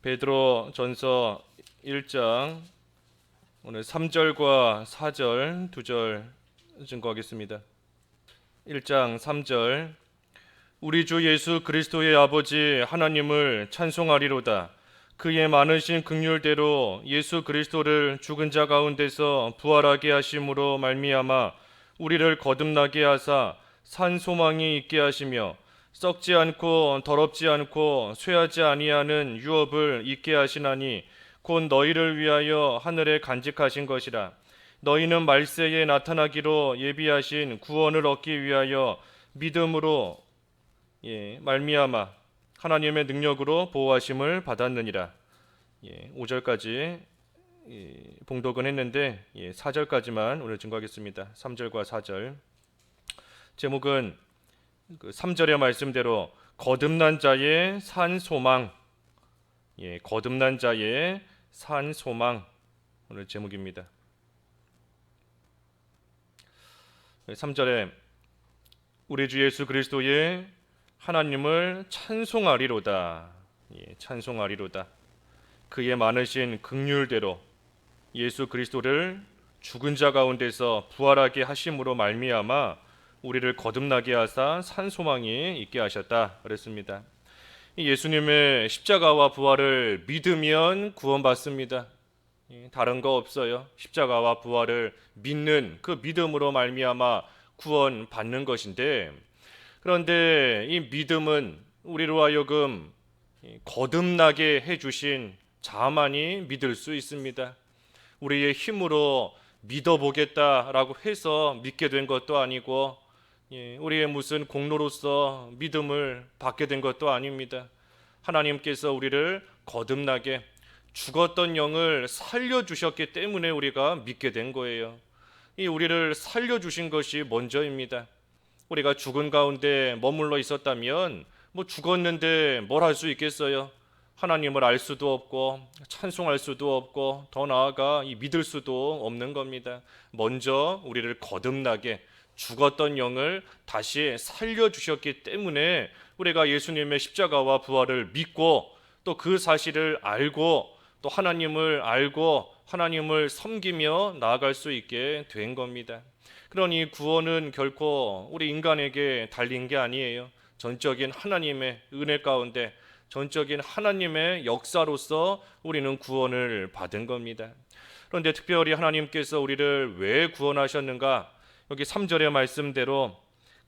베드로 전서 1장 오늘 3절과 4절 두 절 증거하겠습니다. 1장 3절 우리 주 예수 그리스도의 아버지 하나님을 찬송하리로다. 그의 많으신 긍휼대로 예수 그리스도를 죽은 자 가운데서 부활하게 하심으로 말미암아 우리를 거듭나게 하사 산 소망이 있게 하시며 썩지 않고 더럽지 않고 쇠하지 아니하는 유업을 있게 하시나니 곧 너희를 위하여 하늘에 간직하신 것이라. 너희는 말세에 나타나기로 예비하신 구원을 얻기 위하여 믿음으로 말미암아 하나님의 능력으로 보호하심을 받았느니라. 5절까지 봉독은 했는데 4절까지만 오늘 증거하겠습니다. 3절과 4절. 제목은 3절의 말씀대로 거듭난 자의 산 소망. 거듭난 자의 산 소망 오늘 제목입니다. 3절에 우리 주 예수 그리스도의 하나님을 찬송하리로다. 찬송하리로다. 그의 많으신 긍휼대로 예수 그리스도를 죽은 자 가운데서 부활하게 하심으로 말미암아 우리를 거듭나게 하사 산 소망이 있게 하셨다 그랬습니다. 예수님의 십자가와 부활을 믿으면 구원받습니다. 다른 거 없어요. 십자가와 부활을 믿는 그 믿음으로 말미암아 구원받는 것인데, 그런데 이 믿음은 우리로 하여금 거듭나게 해주신 자만이 믿을 수 있습니다. 우리의 힘으로 믿어보겠다라고 해서 믿게 된 것도 아니고 우리의 무슨 공로로서 믿음을 받게 된 것도 아닙니다. 하나님께서 우리를 거듭나게 죽었던 영을 살려주셨기 때문에 우리가 믿게 된 거예요. 이 우리를 살려주신 것이 먼저입니다. 우리가 죽은 가운데 머물러 있었다면 죽었는데 뭘 할 수 있겠어요? 하나님을 알 수도 없고 찬송할 수도 없고 더 나아가 믿을 수도 없는 겁니다. 먼저 우리를 거듭나게 죽었던 영을 다시 살려주셨기 때문에 우리가 예수님의 십자가와 부활을 믿고 또 그 사실을 알고 또 하나님을 알고 하나님을 섬기며 나아갈 수 있게 된 겁니다. 그러니 구원은 결코 우리 인간에게 달린 게 아니에요. 전적인 하나님의 은혜 가운데 전적인 하나님의 역사로서 우리는 구원을 받은 겁니다. 그런데 특별히 하나님께서 우리를 왜 구원하셨는가? 여기 3절의 말씀대로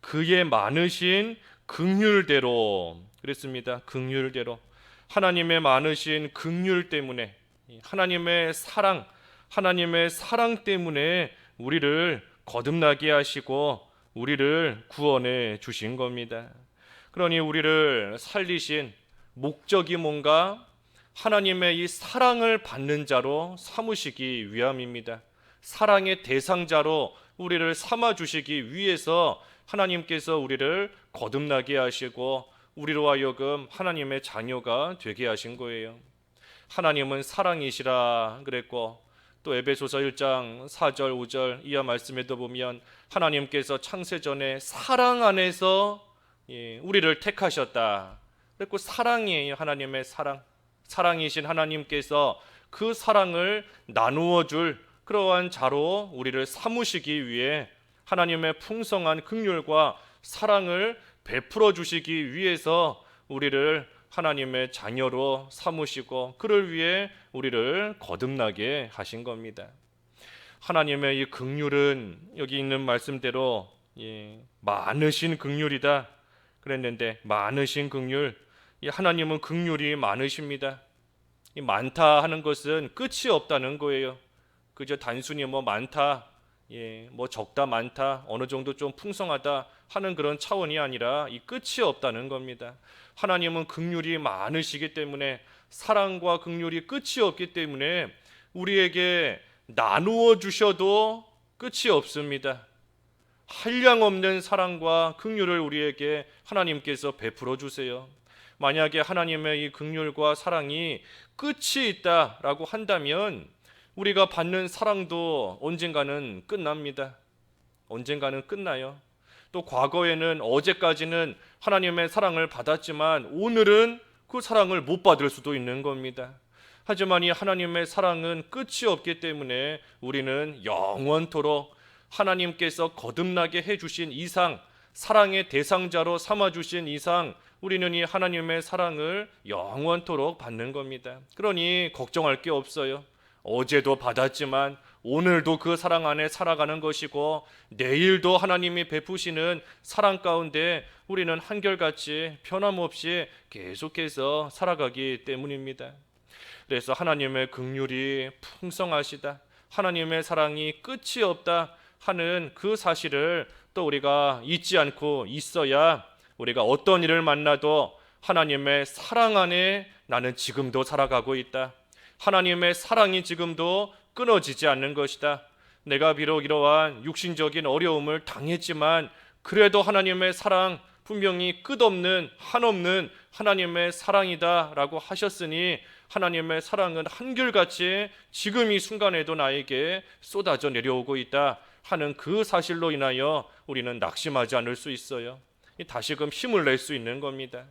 그의 많으신 긍휼대로 그랬습니다. 긍휼대로 하나님의 많으신 긍휼 때문에 하나님의 사랑 때문에 우리를 거듭나게 하시고 우리를 구원해 주신 겁니다. 그러니 우리를 살리신 목적이 뭔가? 하나님의 이 사랑을 받는 자로 삼으시기 위함입니다. 사랑의 대상자로 우리를 삼아 주시기 위해서 하나님께서 우리를 거듭나게 하시고 우리로 하여금 하나님의 자녀가 되게 하신 거예요. 하나님은 사랑이시라 그랬고 또 에베소서 1장 4절 5절 이하 말씀에도 보면 하나님께서 창세전에 사랑 안에서 우리를 택하셨다 그랬고 사랑이에요. 하나님의 사랑이신 하나님께서 그 사랑을 나누어 줄 그러한 자로 우리를 삼으시기 위해 하나님의 풍성한 긍휼과 사랑을 베풀어 주시기 위해서 우리를 하나님의 자녀로 삼으시고 그를 위해 우리를 거듭나게 하신 겁니다. 하나님의 이 긍휼은 여기 있는 말씀대로 많으신 긍휼이다 그랬는데 많으신 긍휼, 하나님은 긍휼이 많으십니다. 이 많다 하는 것은 끝이 없다는 거예요. 그저 단순히 많다, 적다 많다, 어느 정도 좀 풍성하다 하는 그런 차원이 아니라 이 끝이 없다는 겁니다. 하나님은 긍휼이 많으시기 때문에 사랑과 긍휼이 끝이 없기 때문에 우리에게 나누어 주셔도 끝이 없습니다. 한량없는 사랑과 긍휼을 우리에게 하나님께서 베풀어 주세요. 만약에 하나님의 이 긍휼과 사랑이 끝이 있다라고 한다면 우리가 받는 사랑도 언젠가는 끝납니다. 언젠가는 끝나요. 또 과거에는 어제까지는 하나님의 사랑을 받았지만 오늘은 그 사랑을 못 받을 수도 있는 겁니다. 하지만 이 하나님의 사랑은 끝이 없기 때문에 우리는 영원토록 하나님께서 거듭나게 해주신 이상, 사랑의 대상자로 삼아주신 이상 우리는 이 하나님의 사랑을 영원토록 받는 겁니다. 그러니 걱정할 게 없어요. 어제도 받았지만 오늘도 그 사랑 안에 살아가는 것이고 내일도 하나님이 베푸시는 사랑 가운데 우리는 한결같이 변함없이 계속해서 살아가기 때문입니다. 그래서 하나님의 긍휼이 풍성하시다, 하나님의 사랑이 끝이 없다 하는 그 사실을 또 우리가 잊지 않고 있어야 우리가 어떤 일을 만나도 하나님의 사랑 안에 나는 지금도 살아가고 있다, 하나님의 사랑이 지금도 끊어지지 않는 것이다, 내가 비록 이러한 육신적인 어려움을 당했지만 그래도 하나님의 사랑 분명히 끝없는 한없는 하나님의 사랑이다 라고 하셨으니 하나님의 사랑은 한결같이 지금 이 순간에도 나에게 쏟아져 내려오고 있다 하는 그 사실로 인하여 우리는 낙심하지 않을 수 있어요. 다시금 힘을 낼 수 있는 겁니다.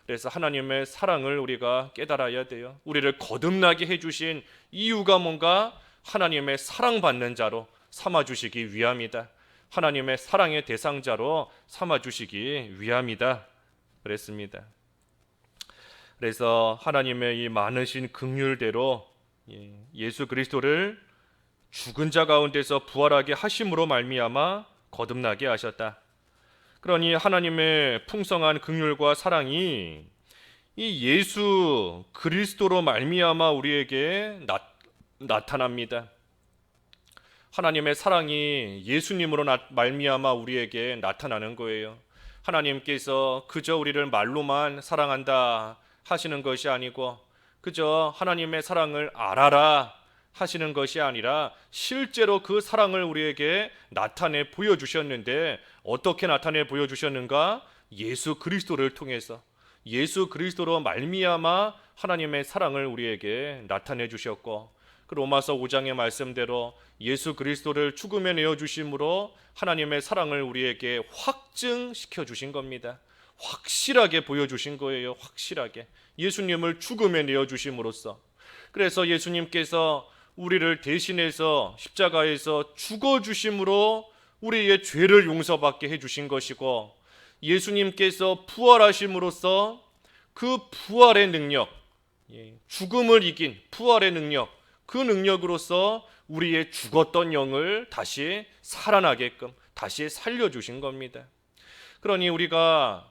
그래서 하나님의 사랑을 우리가 깨달아야 돼요. 우리를 거듭나게 해주신 이유가 뭔가? 하나님의 사랑받는 자로 삼아주시기 위함이다, 하나님의 사랑의 대상자로 삼아주시기 위함이다 그랬습니다. 그래서 하나님의 이 많으신 긍휼대로 예수 그리스도를 죽은 자 가운데서 부활하게 하심으로 말미암아 거듭나게 하셨다. 그러니 하나님의 풍성한 긍휼과 사랑이 이 예수 그리스도로 말미암아 우리에게 나타납니다. 하나님의 사랑이 예수님으로 말미암아 우리에게 나타나는 거예요. 하나님께서 그저 우리를 말로만 사랑한다 하시는 것이 아니고 그저 하나님의 사랑을 알아라 하시는 것이 아니라 실제로 그 사랑을 우리에게 나타내 보여주셨는데 어떻게 나타내 보여주셨는가? 예수 그리스도를 통해서, 예수 그리스도로 말미암아 하나님의 사랑을 우리에게 나타내 주셨고, 그 로마서 5장의 말씀대로 예수 그리스도를 죽음에 내어 주심으로 하나님의 사랑을 우리에게 확증시켜 주신 겁니다. 확실하게 보여주신 거예요. 확실하게 예수님을 죽음에 내어 주심으로써. 그래서 예수님께서 우리를 대신해서 십자가에서 죽어 주심으로 우리의 죄를 용서받게 해주신 것이고, 예수님께서 부활하심으로써 그 부활의 능력, 죽음을 이긴 부활의 능력, 그 능력으로서 우리의 죽었던 영을 다시 살아나게끔 다시 살려주신 겁니다. 그러니 우리가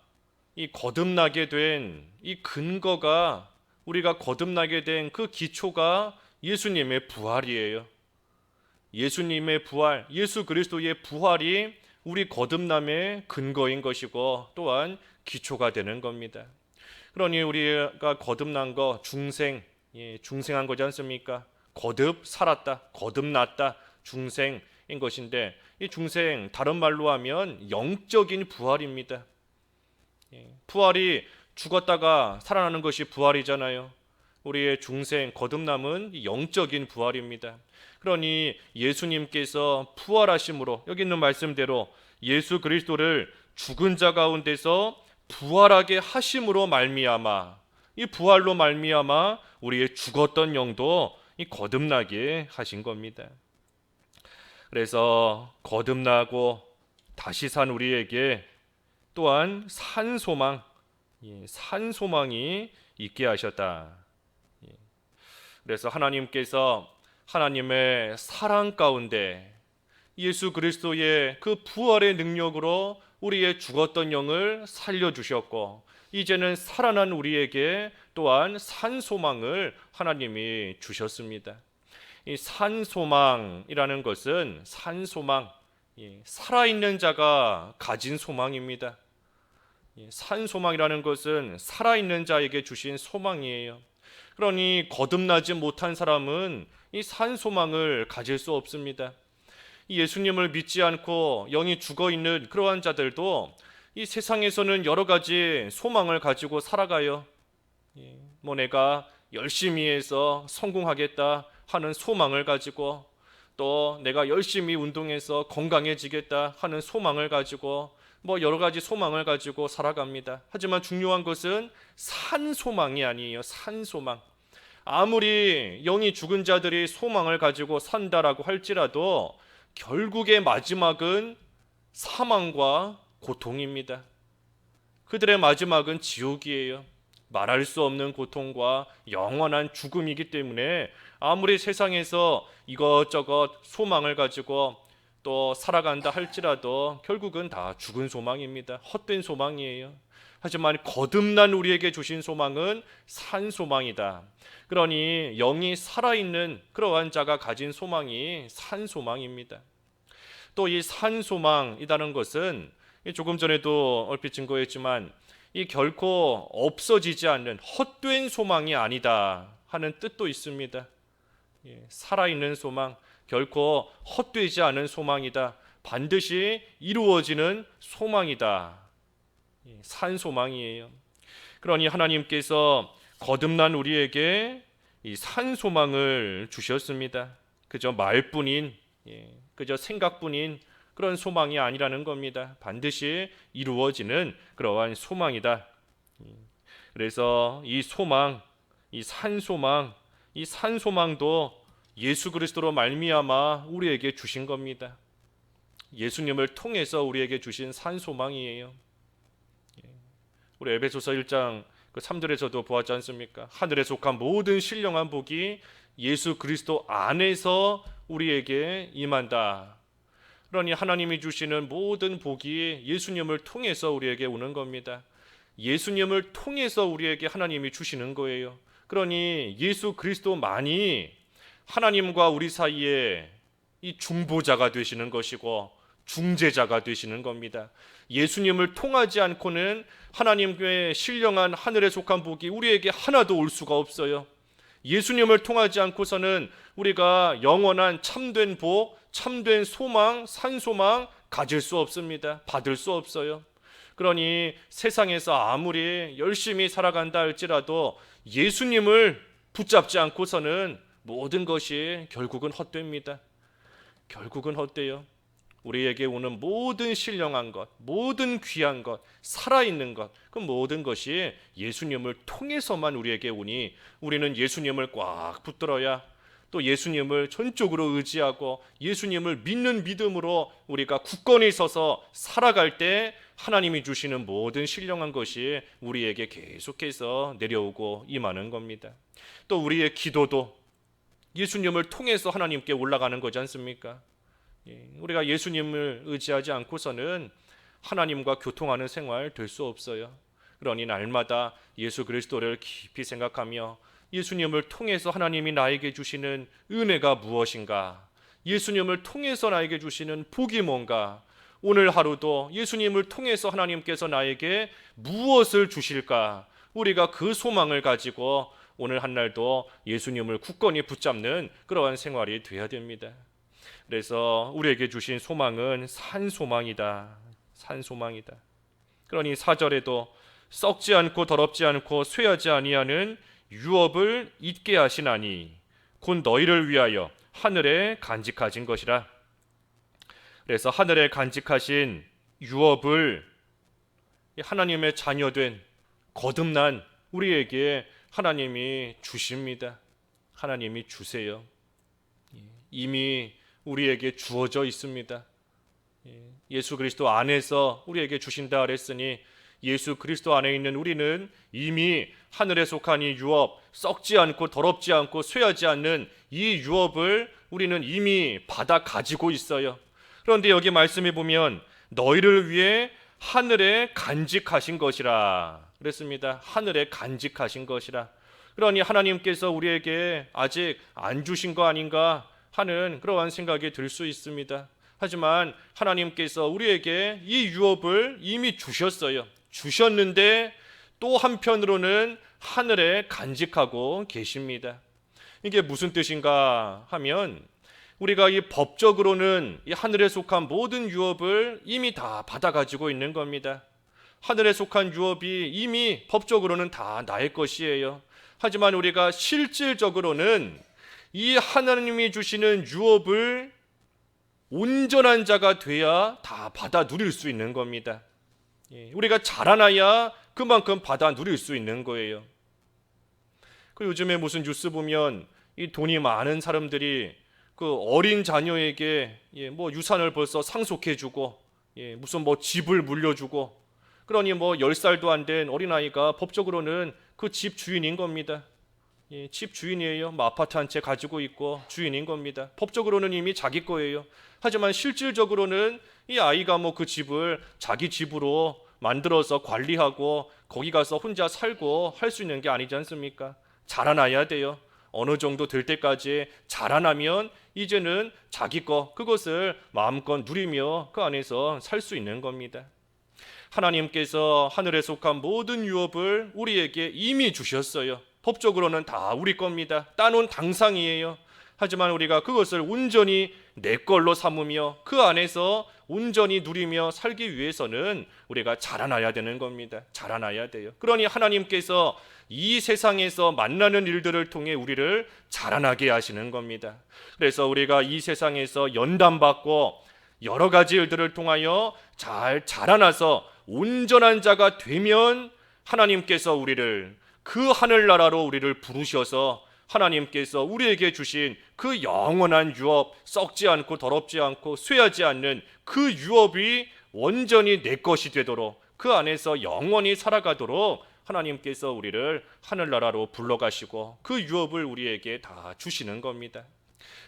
이 거듭나게 된 이 근거가, 우리가 거듭나게 된 그 기초가 예수님의 부활이에요. 예수님의 부활, 예수 그리스도의 부활이 우리 거듭남의 근거인 것이고 또한 기초가 되는 겁니다. 그러니 우리가 거듭난 거 중생한 거지 않습니까? 거듭 살았다, 거듭났다, 중생인 것인데 이 중생 다른 말로 하면 영적인 부활입니다. 부활이 죽었다가 살아나는 것이 부활이잖아요. 우리의 중생 거듭남은 영적인 부활입니다. 그러니 예수님께서 부활하심으로, 여기 있는 말씀대로 예수 그리스도를 죽은 자 가운데서 부활하게 하심으로 말미암아, 이 부활로 말미암아 우리의 죽었던 영도 이 거듭나게 하신 겁니다. 그래서 거듭나고 다시 산 우리에게 또한 산 소망이 있게 하셨다. 그래서 하나님께서 하나님의 사랑 가운데 예수 그리스도의 그 부활의 능력으로 우리의 죽었던 영을 살려주셨고, 이제는 살아난 우리에게 또한 산 소망을 하나님이 주셨습니다. 이 산 소망이라는 것은 살아있는 자가 가진 소망입니다. 산 소망이라는 것은 살아있는 자에게 주신 소망이에요. 그러니 거듭나지 못한 사람은 이 산 소망을 가질 수 없습니다. 예수님을 믿지 않고 영이 죽어 있는 그러한 자들도 이 세상에서는 여러 가지 소망을 가지고 살아가요. 내가 열심히 해서 성공하겠다 하는 소망을 가지고, 또 내가 열심히 운동해서 건강해지겠다 하는 소망을 가지고, 여러 가지 소망을 가지고 살아갑니다. 하지만 중요한 것은 산 소망이 아니에요. 산 소망. 아무리 영이 죽은 자들이 소망을 가지고 산다라고 할지라도 결국의 마지막은 사망과 고통입니다. 그들의 마지막은 지옥이에요. 말할 수 없는 고통과 영원한 죽음이기 때문에 아무리 세상에서 이것저것 소망을 가지고 또 살아간다 할지라도 결국은 다 죽은 소망입니다. 헛된 소망이에요. 하지만 거듭난 우리에게 주신 소망은 산 소망이다. 그러니 영이 살아있는 그러한 자가 가진 소망이 산 소망입니다. 또 이 산 소망이라는 것은 조금 전에도 얼핏 증거했지만 이 결코 없어지지 않는 헛된 소망이 아니다 하는 뜻도 있습니다. 살아있는 소망, 결코 헛되지 않은 소망이다. 반드시 이루어지는 소망이다. 산 소망이에요. 그러니 하나님께서 거듭난 우리에게 이 산 소망을 주셨습니다. 그저 말뿐인, 그저 생각뿐인 그런 소망이 아니라는 겁니다. 반드시 이루어지는 그러한 소망이다. 그래서 이 소망, 이 산 소망도 예수 그리스도로 말미암아 우리에게 주신 겁니다. 예수님을 통해서 우리에게 주신 산 소망이에요. 우리 에베소서 1장 3절에서도 보았지 않습니까? 하늘에 속한 모든 신령한 복이 예수 그리스도 안에서 우리에게 임한다. 그러니 하나님이 주시는 모든 복이 예수님을 통해서 우리에게 오는 겁니다. 예수님을 통해서 우리에게 하나님이 주시는 거예요. 그러니 예수 그리스도만이 하나님과 우리 사이에 이 중보자가 되시는 것이고 중재자가 되시는 겁니다. 예수님을 통하지 않고는 하나님의 신령한 하늘에 속한 복이 우리에게 하나도 올 수가 없어요. 예수님을 통하지 않고서는 우리가 영원한 참된 복, 참된 소망, 산소망 가질 수 없습니다. 받을 수 없어요. 그러니 세상에서 아무리 열심히 살아간다 할지라도 예수님을 붙잡지 않고서는 모든 것이 결국은 헛됩니다. 결국은 헛돼요. 우리에게 오는 모든 신령한 것, 모든 귀한 것, 살아있는 것, 그 모든 것이 예수님을 통해서만 우리에게 오니 우리는 예수님을 꽉 붙들어야, 또 예수님을 전적으로 의지하고 예수님을 믿는 믿음으로 우리가 굳건히 서서 살아갈 때 하나님이 주시는 모든 신령한 것이 우리에게 계속해서 내려오고 임하는 겁니다. 또 우리의 기도도 예수님을 통해서 하나님께 올라가는 거지 않습니까? 우리가 예수님을 의지하지 않고서는 하나님과 교통하는 생활 될 수 없어요. 그러니 날마다 예수 그리스도를 깊이 생각하며 예수님을 통해서 하나님이 나에게 주시는 은혜가 무엇인가, 예수님을 통해서 나에게 주시는 복이 뭔가, 오늘 하루도 예수님을 통해서 하나님께서 나에게 무엇을 주실까, 우리가 그 소망을 가지고 오늘 한 날도 예수님을 굳건히 붙잡는 그러한 생활이 되어야 됩니다. 그래서 우리에게 주신 소망은 산 소망이다. 산 소망이다. 그러니 4절에도 썩지 않고 더럽지 않고 쇠하지 아니하는 유업을 잊게 하시나니 곧 너희를 위하여 하늘에 간직하신 것이라. 그래서 하늘에 간직하신 유업을 하나님의 자녀된 거듭난 우리에게 하나님이 주십니다. 하나님이 주세요. 이미 우리에게 주어져 있습니다. 예수 그리스도 안에서 우리에게 주신다 그랬으니 예수 그리스도 안에 있는 우리는 이미 하늘에 속한 이 유업, 썩지 않고 더럽지 않고 쇠하지 않는 이 유업을 우리는 이미 받아 가지고 있어요. 그런데 여기 말씀해 보면 너희를 위해 하늘에 간직하신 것이라 그랬습니다. 하늘에 간직하신 것이라. 그러니 하나님께서 우리에게 아직 안 주신 거 아닌가 하는 그러한 생각이 들 수 있습니다. 하지만 하나님께서 우리에게 이 유업을 이미 주셨어요. 주셨는데 또 한편으로는 하늘에 간직하고 계십니다. 이게 무슨 뜻인가 하면 우리가 이 법적으로는 이 하늘에 속한 모든 유업을 이미 다 받아 가지고 있는 겁니다. 하늘에 속한 유업이 이미 법적으로는 다 나의 것이에요. 하지만 우리가 실질적으로는 이 하나님이 주시는 유업을 온전한 자가 돼야 다 받아 누릴 수 있는 겁니다. 우리가 자라나야 그만큼 받아 누릴 수 있는 거예요. 그 요즘에 무슨 뉴스 보면 이 돈이 많은 사람들이 그 어린 자녀에게 뭐 유산을 벌써 상속해주고 무슨 뭐 집을 물려주고, 그러니 뭐 10살도 안 된 어린아이가 법적으로는 그 집 주인인 겁니다. 집 주인이에요. 뭐 아파트 한 채 가지고 있고 주인인 겁니다. 법적으로는 이미 자기 거예요. 하지만 실질적으로는 이 아이가 뭐 그 집을 자기 집으로 만들어서 관리하고 거기 가서 혼자 살고 할 수 있는 게 아니지 않습니까? 자라나야 돼요. 어느 정도 될 때까지 자라나면 이제는 자기 거, 그것을 마음껏 누리며 그 안에서 살 수 있는 겁니다. 하나님께서 하늘에 속한 모든 유업을 우리에게 이미 주셨어요. 법적으로는 다 우리 겁니다. 따놓은 당상이에요. 하지만 우리가 그것을 온전히 내 걸로 삼으며 그 안에서 온전히 누리며 살기 위해서는 우리가 자라나야 되는 겁니다. 자라나야 돼요. 그러니 하나님께서 이 세상에서 만나는 일들을 통해 우리를 자라나게 하시는 겁니다. 그래서 우리가 이 세상에서 연단받고 여러 가지 일들을 통하여 잘 자라나서 온전한 자가 되면 하나님께서 우리를 그 하늘나라로 우리를 부르셔서 하나님께서 우리에게 주신 그 영원한 유업, 썩지 않고 더럽지 않고 쇠하지 않는 그 유업이 온전히 내 것이 되도록, 그 안에서 영원히 살아가도록 하나님께서 우리를 하늘나라로 불러가시고 그 유업을 우리에게 다 주시는 겁니다.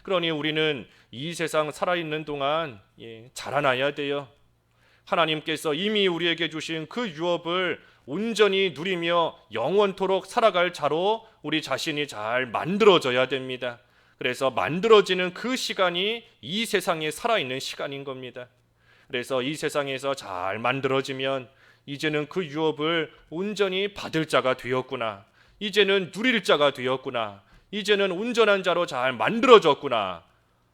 그러니 우리는 이 세상 살아있는 동안 자라나야 돼요. 하나님께서 이미 우리에게 주신 그 유업을 온전히 누리며 영원토록 살아갈 자로 우리 자신이 잘 만들어져야 됩니다. 그래서 만들어지는 그 시간이 이 세상에 살아있는 시간인 겁니다. 그래서 이 세상에서 잘 만들어지면 이제는 그 유업을 온전히 받을 자가 되었구나, 이제는 누릴 자가 되었구나, 이제는 온전한 자로 잘 만들어졌구나,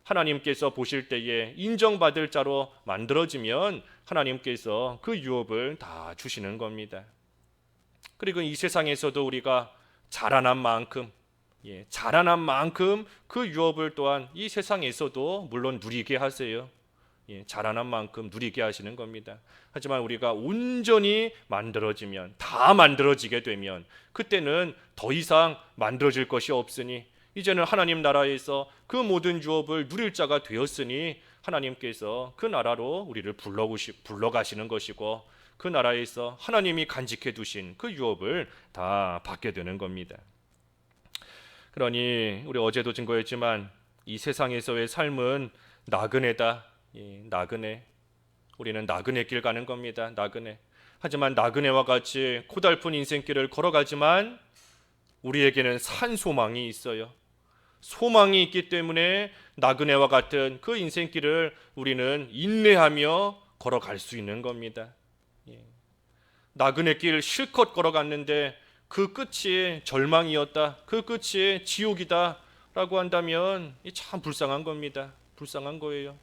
하나님께서 보실 때에 인정받을 자로 만들어지면 하나님께서 그 유업을 다 주시는 겁니다. 그리고 이 세상에서도 우리가 자라난 만큼 그 유업을 또한 이 세상에서도 물론 누리게 하세요. 자라난 만큼 누리게 하시는 겁니다. 하지만 우리가 온전히 만들어지면, 다 만들어지게 되면 그때는 더 이상 만들어질 것이 없으니 이제는 하나님 나라에서 그 모든 유업을 누릴 자가 되었으니 하나님께서 그 나라로 우리를 불러가시는 것이고 그 나라에서 하나님이 간직해 두신 그 유업을 다 받게 되는 겁니다. 그러니 우리 어제도 증거했지만 이 세상에서의 삶은 나그네다. 나그네. 우리는 나그네 길 가는 겁니다. 나그네. 하지만 나그네와 같이 고달픈 인생길을 걸어가지만 우리에게는 산 소망이 있어요. 소망이 있기 때문에 나그네와 같은 그 인생길을 우리는 인내하며 걸어갈 수 있는 겁니다. 나그네 길 실컷 걸어갔는데 그 끝이 절망이었다, 그 끝이 지옥이다 라고 한다면 참 불쌍한 겁니다. 불쌍한 거예요.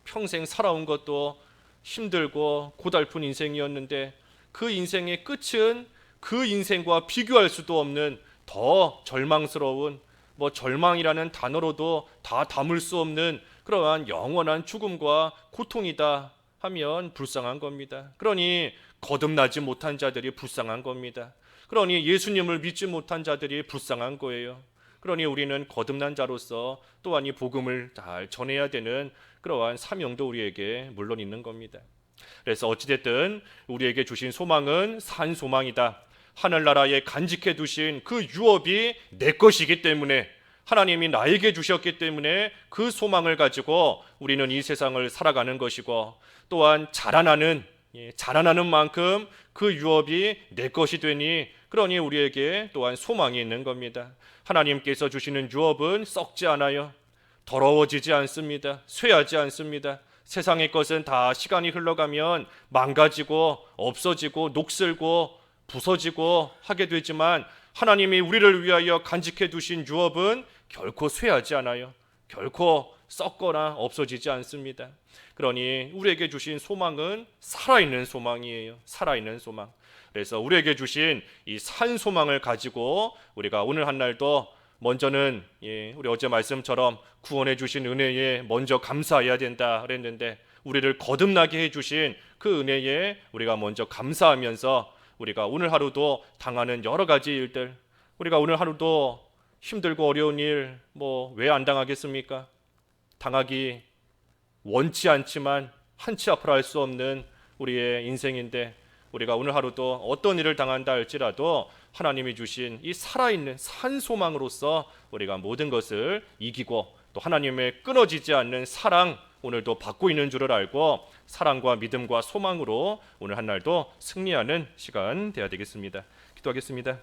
평생 살아온 것도 힘들고 고달픈 인생이었는데 그 인생의 끝은 그 인생과 비교할 수도 없는 더 절망스러운, 절망이라는 단어로도 다 담을 수 없는 그러한 영원한 죽음과 고통이다 하면 불쌍한 겁니다. 그러니 거듭나지 못한 자들이 불쌍한 겁니다. 그러니 예수님을 믿지 못한 자들이 불쌍한 거예요. 그러니 우리는 거듭난 자로서 또한 이 복음을 잘 전해야 되는 그러한 사명도 우리에게 물론 있는 겁니다. 그래서 어찌됐든 우리에게 주신 소망은 산 소망이다. 하늘나라에 간직해 두신 그 유업이 내 것이기 때문에, 하나님이 나에게 주셨기 때문에 그 소망을 가지고 우리는 이 세상을 살아가는 것이고, 또한 자라나는 만큼 그 유업이 내 것이 되니 그러니 우리에게 또한 소망이 있는 겁니다. 하나님께서 주시는 유업은 썩지 않아요. 더러워지지 않습니다. 쇠하지 않습니다. 세상의 것은 다 시간이 흘러가면 망가지고 없어지고 녹슬고 부서지고 하게 되지만 하나님이 우리를 위하여 간직해 두신 유업은 결코 쇠하지 않아요. 결코 썩거나 없어지지 않습니다. 그러니 우리에게 주신 소망은 살아있는 소망이에요. 살아있는 소망. 그래서 우리에게 주신 이 산 소망을 가지고 우리가 오늘 한 날도 먼저는 우리 어제 말씀처럼 구원해 주신 은혜에 먼저 감사해야 된다 그랬는데, 우리를 거듭나게 해 주신 그 은혜에 우리가 먼저 감사하면서 우리가 오늘 하루도 당하는 여러 가지 일들, 우리가 오늘 하루도 힘들고 어려운 일 왜 안 당하겠습니까? 당하기 원치 않지만 한 치 앞으로 할 수 없는 우리의 인생인데, 우리가 오늘 하루도 어떤 일을 당한다 할지라도 하나님이 주신 이 살아있는 산 소망으로서 우리가 모든 것을 이기고 또 하나님의 끊어지지 않는 사랑 오늘도 받고 있는 줄을 알고 사랑과 믿음과 소망으로 오늘 한 날도 승리하는 시간 되어야 되겠습니다. 기도하겠습니다.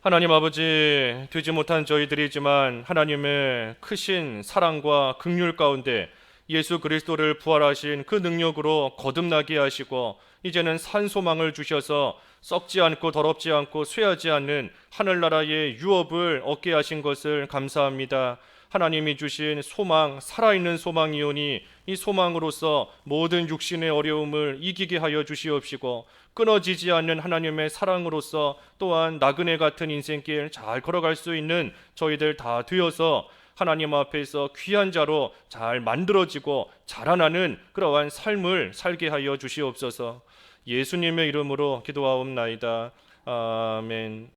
하나님 아버지, 되지 못한 저희들이지만 하나님의 크신 사랑과 긍휼 가운데 예수 그리스도를 부활하신 그 능력으로 거듭나게 하시고 이제는 산 소망을 주셔서 썩지 않고 더럽지 않고 쇠하지 않는 하늘나라의 유업을 얻게 하신 것을 감사합니다. 하나님이 주신 소망, 살아있는 소망이오니 이 소망으로서 모든 육신의 어려움을 이기게 하여 주시옵시고 끊어지지 않는 하나님의 사랑으로서 또한 나그네 같은 인생길 잘 걸어갈 수 있는 저희들 다 되어서 하나님 앞에서 귀한 자로 잘 만들어지고 자라나는 그러한 삶을 살게 하여 주시옵소서. 예수님의 이름으로 기도하옵나이다. 아멘.